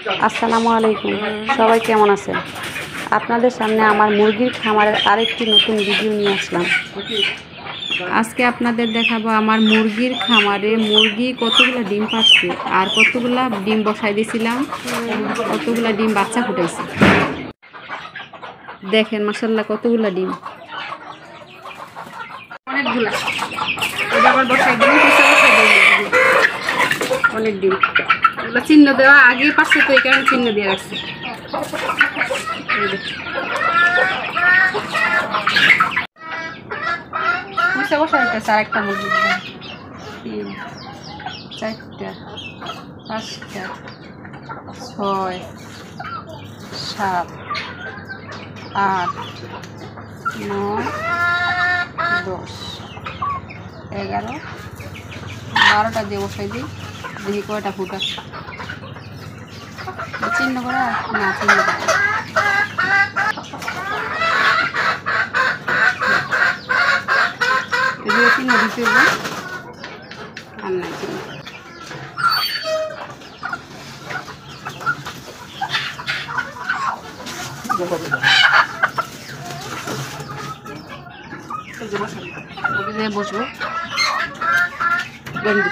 আসসালামু আলাইকুম, সবাই কেমন আছেন? আপনাদের সামনে আমার মুরগির খামারের আরেকটি নতুন ভিডিও নিয়ে আসলাম। আজকে আপনাদের দেখাবো আমার মুরগির খামারে মুরগি কতগুলো ডিম পাড়ছে আর কতগুলা ডিম বসাই দিয়েছিলাম, কতগুলা ডিম বাচ্চা ফুটাইছে। দেখেন মাশাআল্লাহ কতগুলা ডিম, অনেকগুলা। এটা আবার বসাই দিলাম, অনেক ডিম। এগুলো চিহ্ন দেওয়া আগে পাশে, তো এই কারণে চিহ্ন দিয়ে রাখছি। বসা হইতেছে আর একটা মুরগি। 3, 4, 5, 6, 7, 8, 9, 10, 11, 12টা দিয়ে বসাই দিই, দেখি কয়টা ফুটা। চিহ্ন করা না, চিহ্ন করা চিহ্ন দিতে আর নাই চিহ্ন। বসবো বন্ধু।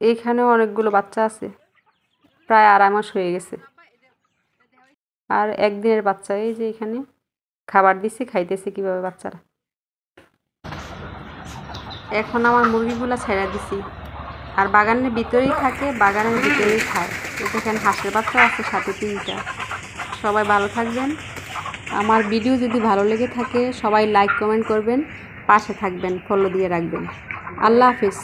এইখানে অনেকগুলো বাচ্চা আছে, প্রায় 2.5 মাস হয়ে গেছে। আর একদিনের বাচ্চা, এই যে এখানে খাবার দিছি, খাইতেছে কিভাবে বাচ্চারা। এখন আমার মুরগিগুলা ছেড়ে দিছি, আর বাগানের ভিতরেই থাকে, বাগানের ভিতরেই খায়। এখানে হাঁসের বাচ্চা আছে সাথে 3টা। সবাই ভালো থাকবেন। আমার ভিডিও যদি ভালো লেগে থাকে সবাই লাইক কমেন্ট করবেন, পাশে থাকবেন, ফলো দিয়ে রাখবেন। আল্লাহ হাফিজ।